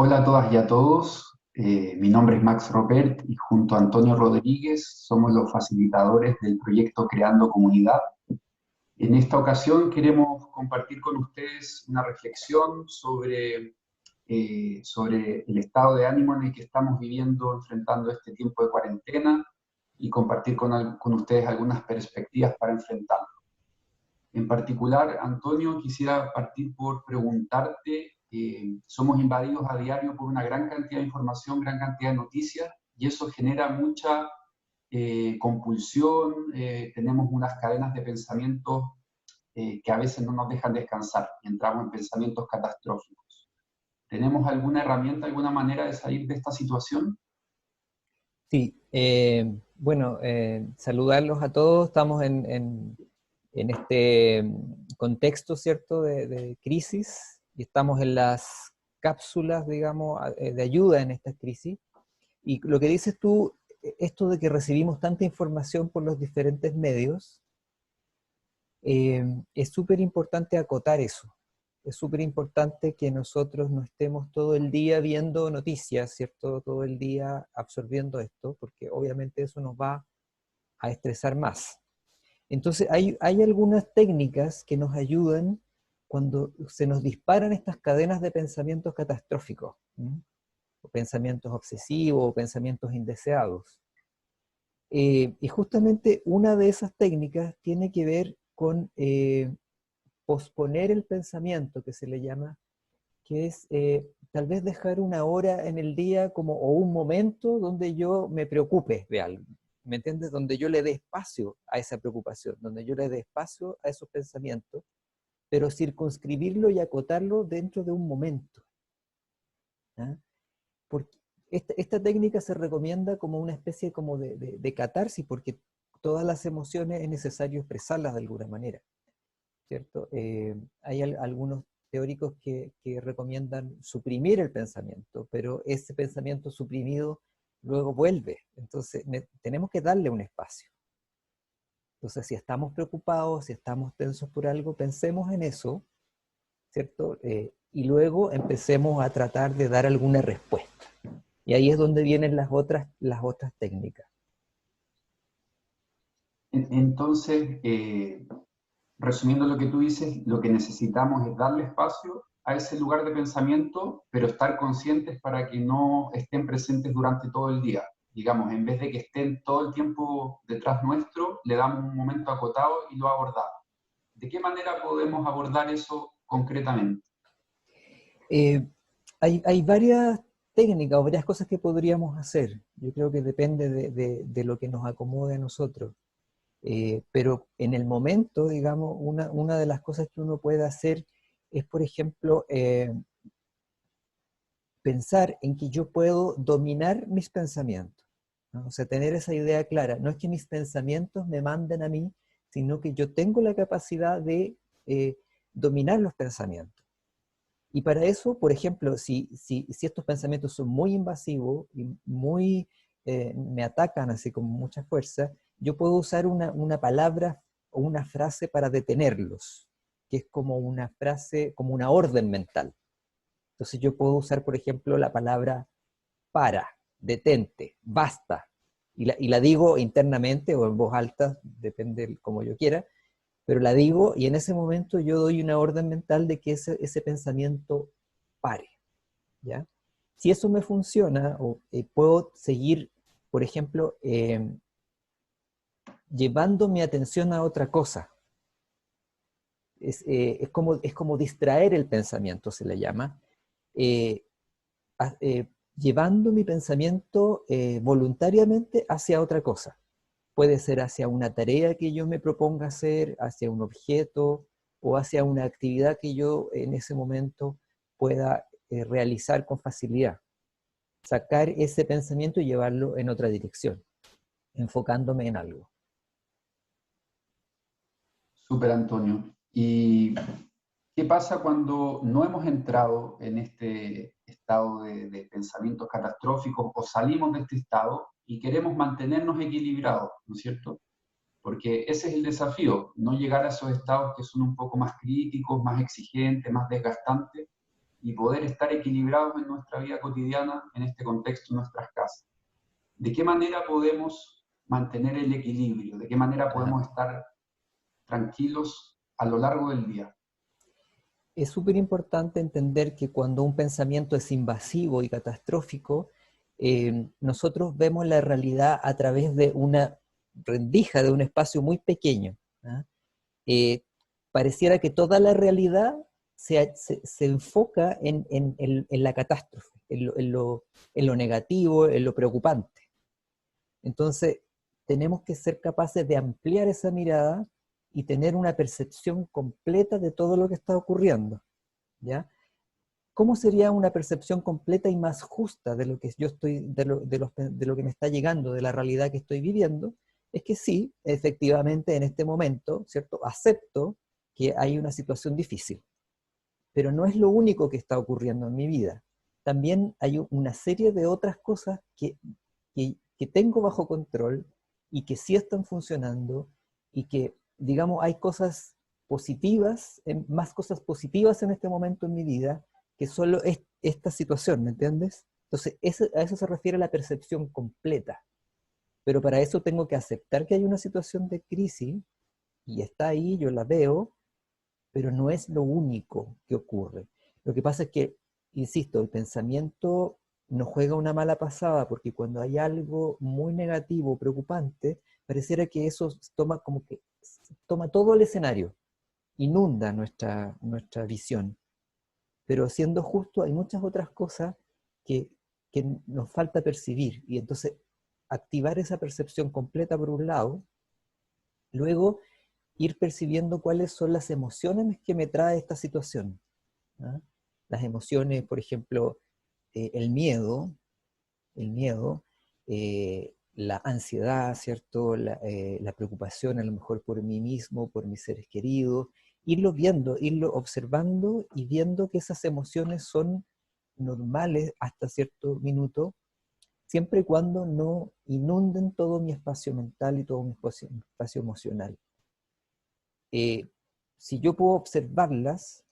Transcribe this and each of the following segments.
Hola a todas y a todos. Mi nombre es Max Ropert y junto a Antonio Rodríguez somos los facilitadores del proyecto Creando Comunidad. En esta ocasión queremos compartir con ustedes una reflexión sobre el estado de ánimo en el que estamos viviendo, enfrentando este tiempo de cuarentena y compartir con ustedes algunas perspectivas para enfrentarlo. En particular, Antonio, quisiera partir por preguntarte, somos invadidos a diario por una gran cantidad de información, gran cantidad de noticias, y eso genera mucha compulsión, tenemos unas cadenas de pensamientos que a veces no nos dejan descansar, y entramos en pensamientos catastróficos. ¿Tenemos alguna herramienta, alguna manera de salir de esta situación? Sí, bueno, saludarlos a todos. Estamos en este contexto, ¿cierto?, de crisis, y estamos en las cápsulas, digamos, de ayuda en esta crisis. Y lo que dices tú, esto de que recibimos tanta información por los diferentes medios, es súper importante acotar eso. Es súper importante que nosotros no estemos todo el día viendo noticias, ¿cierto? Todo el día absorbiendo esto, porque obviamente eso nos va a estresar más. Entonces hay algunas técnicas que nos ayudan cuando se nos disparan estas cadenas de pensamientos catastróficos, ¿m? O pensamientos obsesivos, o pensamientos indeseados. Y justamente una de esas técnicas tiene que ver con posponer el pensamiento, que se le llama, que es tal vez dejar una hora en el día como, o un momento donde yo me preocupe de algo, ¿me entiendes? Donde yo le dé espacio a esa preocupación, donde yo le dé espacio a esos pensamientos, pero circunscribirlo y acotarlo dentro de un momento. ¿Ah? Porque esta técnica se recomienda como una especie como de catarsis, porque todas las emociones es necesario expresarlas de alguna manera, ¿cierto? Hay algunos teóricos que recomiendan suprimir el pensamiento, pero ese pensamiento suprimido luego vuelve. Entonces tenemos que darle un espacio. Entonces, si estamos preocupados, si estamos tensos por algo, pensemos en eso, ¿cierto? Y luego empecemos a tratar de dar alguna respuesta. Y ahí es donde vienen las otras técnicas. Entonces, resumiendo lo que tú dices, lo que necesitamos es darle espacio a ese lugar de pensamiento, pero estar conscientes para que no estén presentes durante todo el día. Digamos, en vez de que estén todo el tiempo detrás nuestro, le damos un momento acotado y lo abordamos. ¿De qué manera podemos abordar eso concretamente? Eh, hay varias técnicas o varias cosas que podríamos hacer. Yo creo que depende de lo que nos acomode a nosotros. Pero en el momento, digamos, una de las cosas que uno puede hacer es, por ejemplo, pensar en que yo puedo dominar mis pensamientos, ¿no? O sea, tener esa idea clara. No es que mis pensamientos me manden a mí, sino que yo tengo la capacidad de dominar los pensamientos. Y para eso, por ejemplo, si estos pensamientos son muy invasivos y me atacan así con mucha fuerza, yo puedo usar una palabra o una frase para detenerlos, que es como una frase, como una orden mental. Entonces yo puedo usar, por ejemplo, la palabra para, detente, basta, y la digo internamente o en voz alta, depende de como yo quiera, pero la digo y en ese momento yo doy una orden mental de que ese pensamiento pare, ¿ya? Si eso me funciona, o puedo seguir, por ejemplo, llevando mi atención a otra cosa. Es como distraer el pensamiento, se le llama, eh, a- eh, llevando mi pensamiento voluntariamente hacia otra cosa. Puede ser hacia una tarea que yo me proponga hacer, hacia un objeto o hacia una actividad que yo en ese momento pueda realizar con facilidad. Sacar ese pensamiento y llevarlo en otra dirección, enfocándome en algo. Súper, Antonio. ¿Y qué pasa cuando no hemos entrado en este estado de pensamientos catastróficos o salimos de este estado y queremos mantenernos equilibrados, ¿no es cierto? Porque ese es el desafío, no llegar a esos estados que son un poco más críticos, más exigentes, más desgastantes, y poder estar equilibrados en nuestra vida cotidiana, en este contexto, en nuestras casas. ¿De qué manera podemos mantener el equilibrio? ¿De qué manera Ajá. podemos estar tranquilos a lo largo del día? Es súper importante entender que cuando un pensamiento es invasivo y catastrófico, nosotros vemos la realidad a través de una rendija, de un espacio muy pequeño. ¿Ah? Eh, Pareciera que toda la realidad se enfoca en la catástrofe, en lo negativo, en lo preocupante. Entonces, tenemos que ser capaces de ampliar esa mirada y tener una percepción completa de todo lo que está ocurriendo, ¿ya? ¿Cómo sería una percepción completa y más justa de lo que yo estoy, de lo que me está llegando, de la realidad que estoy viviendo? Es que sí, efectivamente, en este momento, ¿cierto? Acepto que hay una situación difícil, pero no es lo único que está ocurriendo en mi vida. También hay una serie de otras cosas que tengo bajo control y que sí están funcionando y que, digamos, hay cosas positivas, más cosas positivas en este momento en mi vida que solo es esta situación, ¿me entiendes? Entonces, a eso se refiere la percepción completa. Pero para eso tengo que aceptar que hay una situación de crisis y está ahí, yo la veo, pero no es lo único que ocurre. Lo que pasa es que, insisto, el pensamiento nos juega una mala pasada, porque cuando hay algo muy negativo, preocupante, pareciera que eso toma como que toma todo el escenario, inunda nuestra visión. Pero siendo justo, hay muchas otras cosas que, que nos falta percibir, y entonces activar esa percepción completa por un lado, luego ir percibiendo cuáles son las emociones que me trae esta situación. ¿Ah? Las emociones, por ejemplo, el miedo, la ansiedad, ¿cierto? La preocupación a lo mejor por mí mismo, por mis seres queridos, irlo viendo, irlo observando y viendo que esas emociones son normales hasta cierto minuto, siempre y cuando no inunden todo mi espacio mental y todo mi espacio emocional. Eh, si yo puedo observarlas,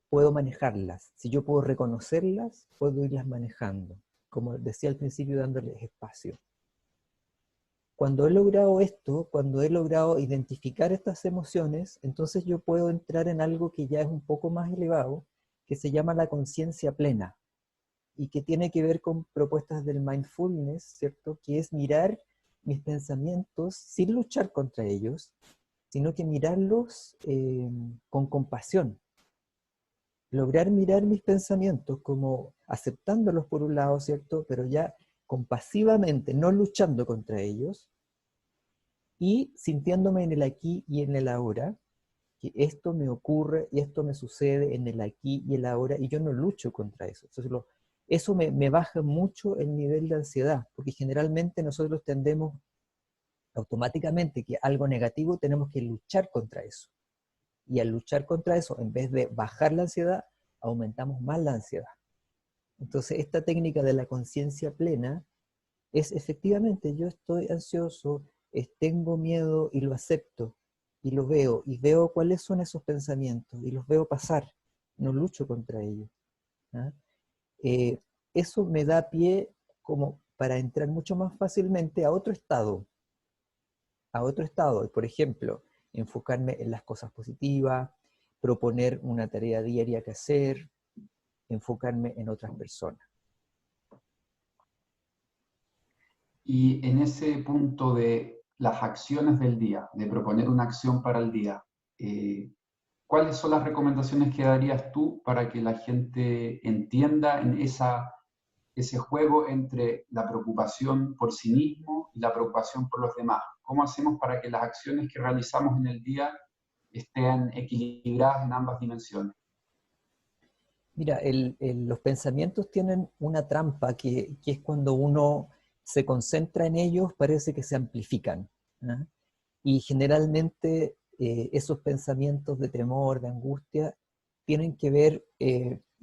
puedo manejarlas. Si yo puedo reconocerlas, puedo irlas manejando. Como decía al principio, dándoles espacio. Cuando he logrado esto, cuando he logrado identificar estas emociones, entonces yo puedo entrar en algo que ya es un poco más elevado, que se llama la conciencia plena, y que tiene que ver con propuestas del mindfulness, ¿cierto? Que es mirar mis pensamientos sin luchar contra ellos, sino que mirarlos con compasión. Lograr mirar mis pensamientos como aceptándolos por un lado, ¿cierto? Pero ya compasivamente, no luchando contra ellos, y sintiéndome en el aquí y en el ahora, que esto me ocurre y esto me sucede en el aquí y el ahora, y yo no lucho contra eso. Entonces, eso me baja mucho el nivel de ansiedad, porque generalmente nosotros tendemos automáticamente que algo negativo tenemos que luchar contra eso. Y al luchar contra eso, en vez de bajar la ansiedad, aumentamos más la ansiedad. Entonces, esta técnica de la conciencia plena es efectivamente, yo estoy ansioso, tengo miedo y lo acepto, y lo veo, y veo cuáles son esos pensamientos, y los veo pasar, no lucho contra ellos. ¿Ah? Eh, Eso me da pie como para entrar mucho más fácilmente a otro estado, por ejemplo, enfocarme en las cosas positivas, proponer una tarea diaria que hacer, enfocarme en otras personas. Y en ese punto de las acciones del día, de proponer una acción para el día, eh, ¿cuáles son las recomendaciones que darías tú para que la gente entienda en ese juego entre la preocupación por sí mismo y la preocupación por los demás? ¿Cómo hacemos para que las acciones que realizamos en el día estén equilibradas en ambas dimensiones? Mira, los pensamientos tienen una trampa que es cuando uno se concentra en ellos, parece que se amplifican. ¿Ah? Y generalmente esos pensamientos de temor, de angustia, tienen que ver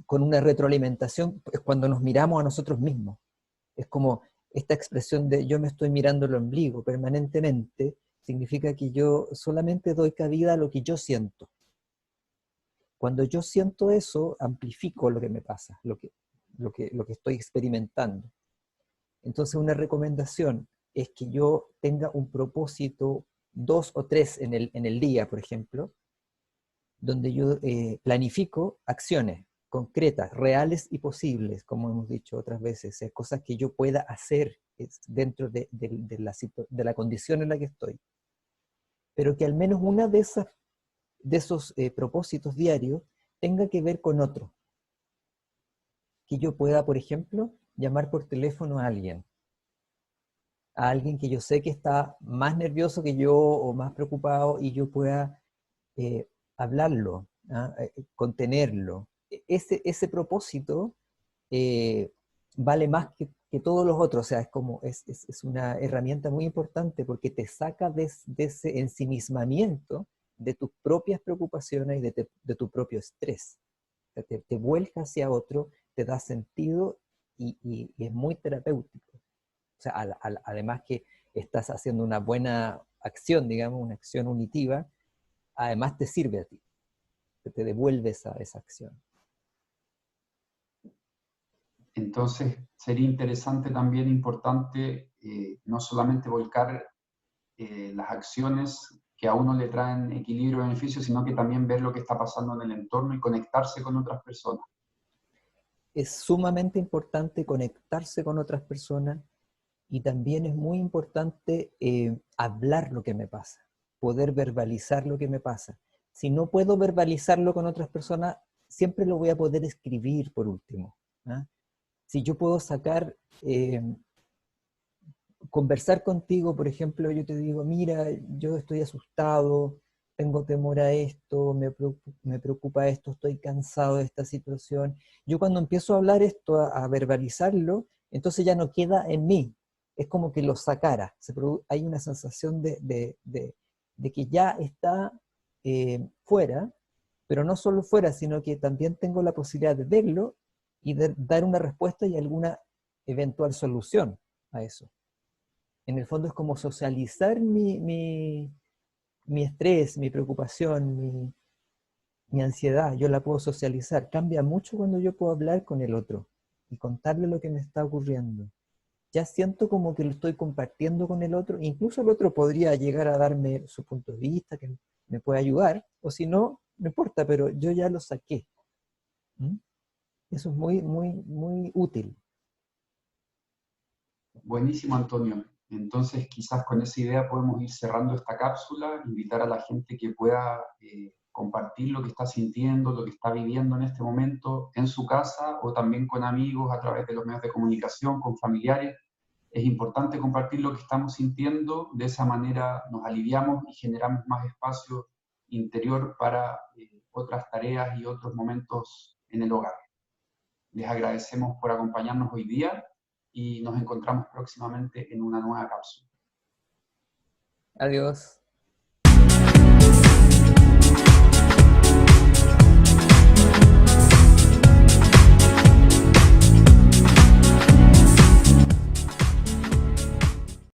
con una retroalimentación, es cuando nos miramos a nosotros mismos. Es como esta expresión de yo me estoy mirando el ombligo permanentemente, significa que yo solamente doy cabida a lo que yo siento. Cuando yo siento eso, amplifico lo que me pasa, lo que estoy experimentando. Entonces una recomendación es que yo tenga un propósito, 2 o 3 en el día, por ejemplo, donde yo planifico acciones concretas, reales y posibles, como hemos dicho otras veces, cosas que yo pueda hacer dentro de la condición en la que estoy, pero que al menos una de esos propósitos diarios tenga que ver con otro. Que yo pueda, por ejemplo, llamar por teléfono a alguien que yo sé que está más nervioso que yo o más preocupado y yo pueda hablarlo, ¿ah? Contenerlo. Ese propósito vale más que todos los otros, o sea, es una herramienta muy importante porque te saca de ese ensimismamiento de tus propias preocupaciones y de tu propio estrés. O sea, te vuelca hacia otro, te da sentido y es muy terapéutico. O sea, además que estás haciendo una buena acción, digamos, una acción unitiva, además te sirve a ti, te devuelve esa acción. Entonces, sería interesante también, importante, no solamente volcar las acciones que a uno le traen equilibrio y beneficio, sino que también ver lo que está pasando en el entorno y conectarse con otras personas. Es sumamente importante conectarse con otras personas y también es muy importante hablar lo que me pasa, poder verbalizar lo que me pasa. Si no puedo verbalizarlo con otras personas, siempre lo voy a poder escribir por último. ¿Ah? Si yo puedo conversar contigo, por ejemplo, yo te digo, mira, yo estoy asustado, tengo temor a esto, me preocupa esto, estoy cansado de esta situación. Yo cuando empiezo a hablar esto, a verbalizarlo, entonces ya no queda en mí. Es como que lo sacara. Hay una sensación de que ya está fuera, pero no solo fuera, sino que también tengo la posibilidad de verlo y de dar una respuesta y alguna eventual solución a eso. En el fondo es como socializar mi estrés, mi preocupación, mi ansiedad. Yo la puedo socializar. Cambia mucho cuando yo puedo hablar con el otro y contarle lo que me está ocurriendo. Ya siento como que lo estoy compartiendo con el otro. Incluso el otro podría llegar a darme su punto de vista, que me puede ayudar, o si no, no importa, pero yo ya lo saqué. ¿Mm? Eso es muy, muy, muy útil. Buenísimo, Antonio. Entonces, quizás con esa idea podemos ir cerrando esta cápsula, invitar a la gente que pueda compartir lo que está sintiendo, lo que está viviendo en este momento en su casa o también con amigos a través de los medios de comunicación, con familiares. Es importante compartir lo que estamos sintiendo, de esa manera nos aliviamos y generamos más espacio interior para otras tareas y otros momentos en el hogar. Les agradecemos por acompañarnos hoy día y nos encontramos próximamente en una nueva cápsula. Adiós.